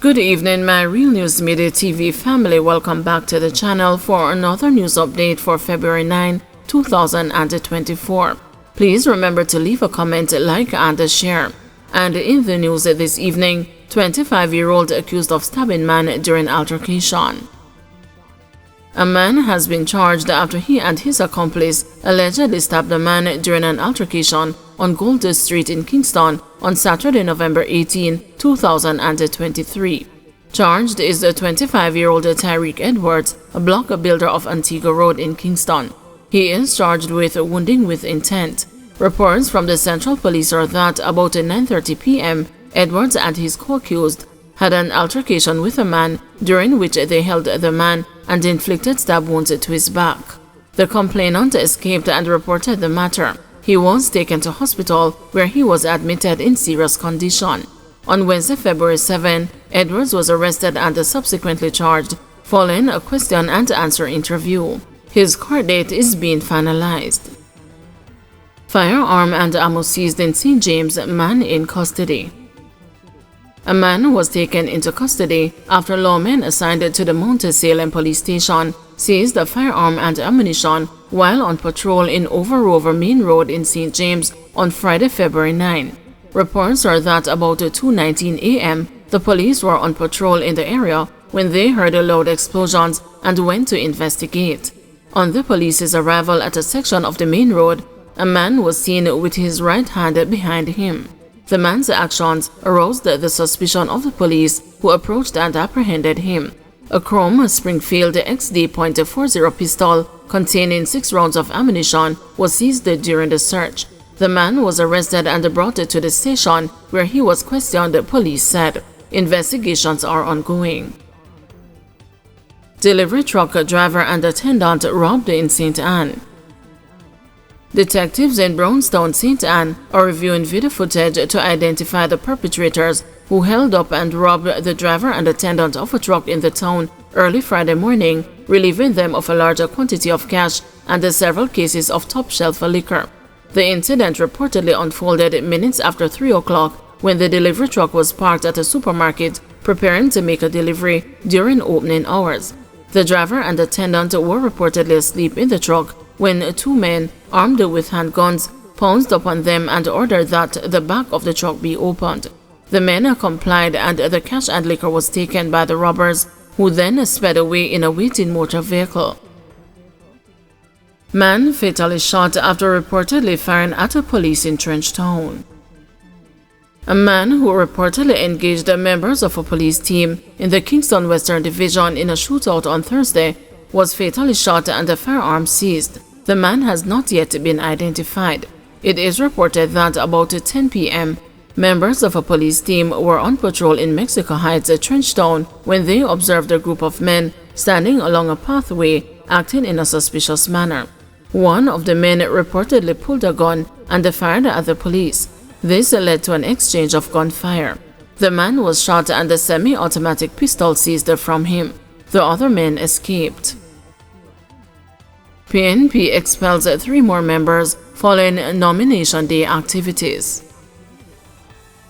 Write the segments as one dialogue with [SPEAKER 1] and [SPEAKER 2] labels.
[SPEAKER 1] Good evening, my Real News Media TV family. Welcome back to the channel for another news update for February 9, 2024. Please remember to leave a comment, like, and share. And in the news this evening, 25-year-old accused of stabbing man during altercation. A man has been charged after he and his accomplice allegedly stabbed a man during an altercation on Golders Street in Kingston on Saturday, November 18, 2023. Charged is the 25-year-old Tyreek Edwards, a block builder of Antigua Road in Kingston. He is charged with wounding with intent. Reports from the Central Police are that about 9:30 p.m., Edwards and his co-accused had an altercation with a man during which they held the man and inflicted stab wounds to his back. The complainant escaped and reported the matter. He was taken to hospital where he was admitted in serious condition. On Wednesday, February 7, Edwards was arrested and subsequently charged following a question and answer interview. His court date is being finalized. Firearm and ammo seized in St. James, man in custody. A man was taken into custody after lawmen assigned to the Mount Salem police station seized a firearm and ammunition while on patrol in Over Main Road in St. James on Friday, February 9. Reports are that about 2:19 a.m., the police were on patrol in the area when they heard loud explosions and went to investigate. On the police's arrival at a section of the main road, a man was seen with his right hand behind him. The man's actions aroused the suspicion of the police, who approached and apprehended him. A chrome Springfield XD.40 pistol containing 6 rounds of ammunition was seized during the search. The man was arrested and brought to the station where he was questioned, police said. Investigations are ongoing. Delivery truck driver and attendant robbed in St. Anne. Detectives in Brownstown, St. Anne are reviewing video footage to identify the perpetrators who held up and robbed the driver and attendant of a truck in the town early Friday morning, relieving them of a larger quantity of cash and several cases of top-shelf liquor. The incident reportedly unfolded minutes after 3 o'clock when the delivery truck was parked at a supermarket preparing to make a delivery during opening hours. The driver and attendant were reportedly asleep in the truck when 2 men, armed with handguns, pounced upon them and ordered that the back of the truck be opened. The men complied and the cash and liquor was taken by the robbers, who then sped away in a waiting motor vehicle. Man fatally shot after reportedly firing at a police in Trenchtown. A man who reportedly engaged members of a police team in the Kingston Western Division in a shootout on Thursday was fatally shot and a firearm seized. The man has not yet been identified. It is reported that about 10 p.m., members of a police team were on patrol in Mexico Heights, Trenchtown, when they observed a group of men standing along a pathway, acting in a suspicious manner. One of the men reportedly pulled a gun and fired at the police. This led to an exchange of gunfire. The man was shot and a semi-automatic pistol seized from him. The other men escaped. PNP expels 3 more members following nomination day activities.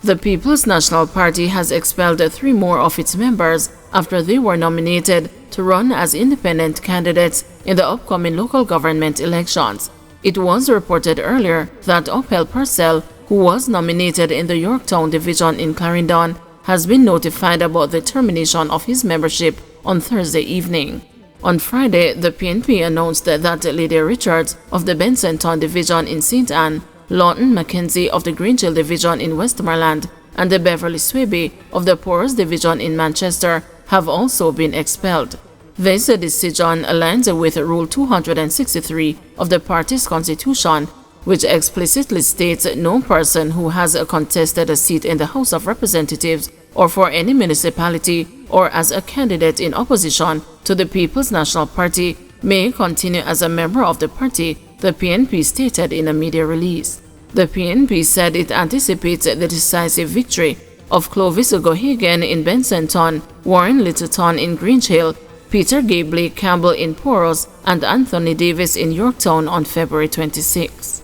[SPEAKER 1] The People's National Party has expelled 3 more of its members after they were nominated to run as independent candidates in the upcoming local government elections. It was reported earlier that Uphill Purcell, who was nominated in the Yorktown division in Clarendon, has been notified about the termination of his membership on Thursday evening. On Friday, the PNP announced that Lydia Richards of the Bensonton division in St. Anne, Lawton Mackenzie of the Greenhill division in Westmoreland, and the Beverly Swaby of the Porous division in Manchester have also been expelled. This decision aligns with Rule 263 of the party's constitution, which explicitly states no person who has contested a seat in the House of Representatives or for any municipality or as a candidate in opposition to the People's National Party may continue as a member of the party, the PNP stated in a media release. The PNP said it anticipates the decisive victory of Clovis Gohagan in Bensonton, Warren Littleton in Greenhill, Peter Gabley Campbell in Porous, and Anthony Davis in Yorktown on February 26.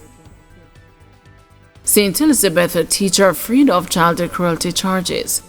[SPEAKER 1] St. Elizabeth teacher freed of child cruelty charges.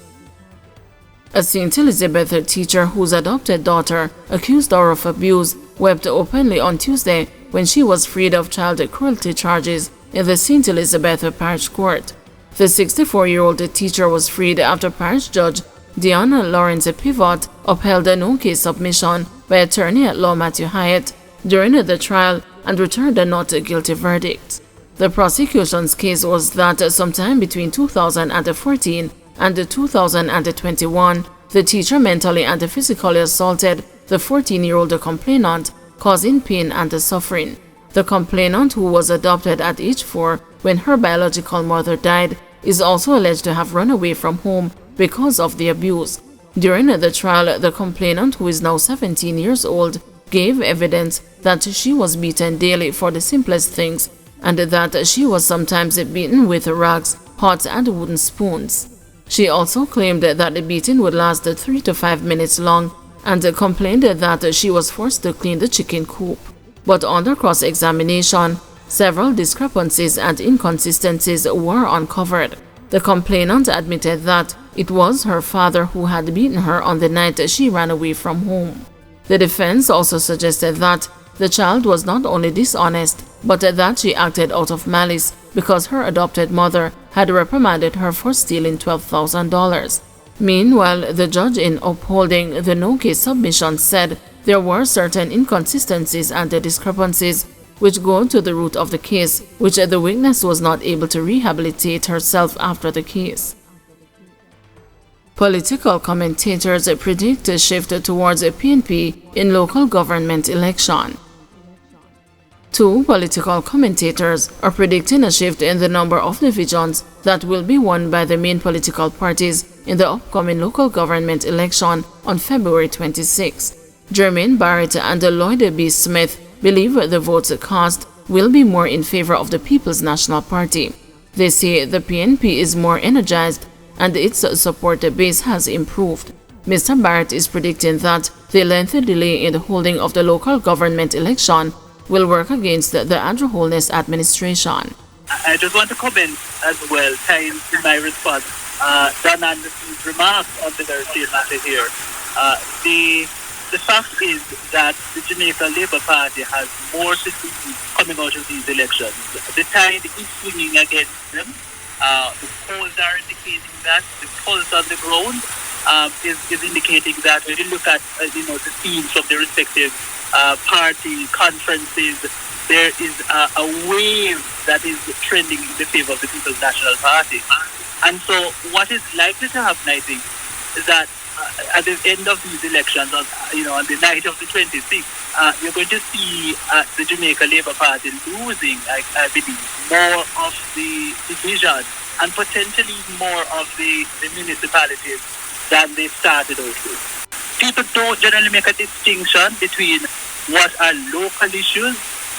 [SPEAKER 1] A St. Elizabeth teacher whose adopted daughter, accused her of abuse, wept openly on Tuesday when she was freed of child cruelty charges in the St. Elizabeth Parish Court. The 64-year-old teacher was freed after Parish Judge Deanna Lawrence Pivot upheld a no-case submission by attorney-at-law Matthew Hyatt during the trial and returned a not guilty verdict. The prosecution's case was that sometime between 2014 and 2021, the teacher mentally and physically assaulted the 14-year-old complainant, causing pain and suffering. The complainant, who was adopted at age 4 when her biological mother died, is also alleged to have run away from home because of the abuse. During the trial, the complainant, who is now 17 years old, gave evidence that she was beaten daily for the simplest things and that she was sometimes beaten with rags, pots, and wooden spoons. She also claimed that the beating would last 3 to 5 minutes long and complained that she was forced to clean the chicken coop. But under cross-examination, several discrepancies and inconsistencies were uncovered. The complainant admitted that it was her father who had beaten her on the night she ran away from home. The defense also suggested that the child was not only dishonest, but that she acted out of malice because her adopted mother had reprimanded her for stealing $12,000. Meanwhile, the judge, in upholding the no-case submission, said there were certain inconsistencies and discrepancies which go to the root of the case, which the witness was not able to rehabilitate herself after the case. Political commentators predict a shift towards a PNP in local government election. Two political commentators are predicting a shift in the number of divisions that will be won by the main political parties in the upcoming local government election on February 26. Jermaine Barrett and Lloyd B. Smith believe the votes cast will be more in favor of the People's National Party. They say the PNP is more energized and its support base has improved. Mr. Barrett is predicting that the lengthy delay in the holding of the local government election will work against the Andrew Holness administration.
[SPEAKER 2] I just want to comment as well, tying to my response, Don Anderson's remarks on the very same matter here. The fact is that the Jamaica Labour Party has more to do coming out of these elections. The tide is swinging against them. The polls are indicating that. The polls on the ground is indicating that. When you look at the themes from the respective party conferences, there is a wave that is trending in the favor of the People's National Party. And so what is likely to happen, I think, is that at the end of these elections, on the night of the 26th, you're going to see the Jamaica Labour Party losing, I believe, more of the division and potentially more of the municipalities than they started out with. People don't generally make a distinction between what are local issues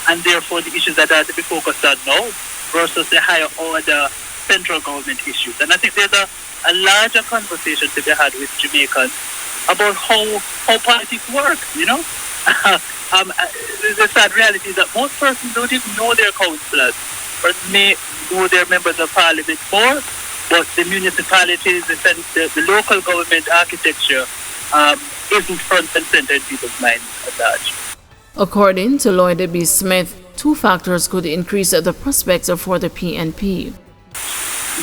[SPEAKER 2] and therefore the issues that are to be focused on now versus the higher order central government issues. And I think there's a larger conversation to be had with Jamaicans about how politics work, The sad reality is that most persons don't even know their councillors or may know their members of parliament more, but the municipalities, the local government architecture isn't front and center in people's minds at large.
[SPEAKER 1] According to Lloyd B. Smith, two factors could increase the prospects for the PNP.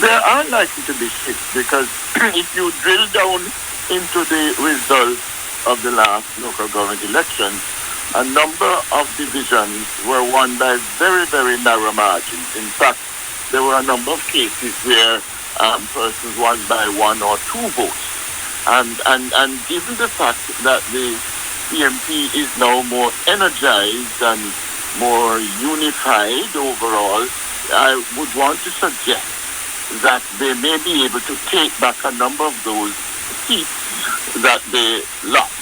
[SPEAKER 3] There are likely to be shifts because if you drill down into the results of the last local government elections, a number of divisions were won by very, very narrow margins. In fact, there were a number of cases where persons won by 1 or 2 votes. And given the fact that the PMP is now more energized and more unified overall, I would want to suggest that they may be able to take back a number of those seats that they lost.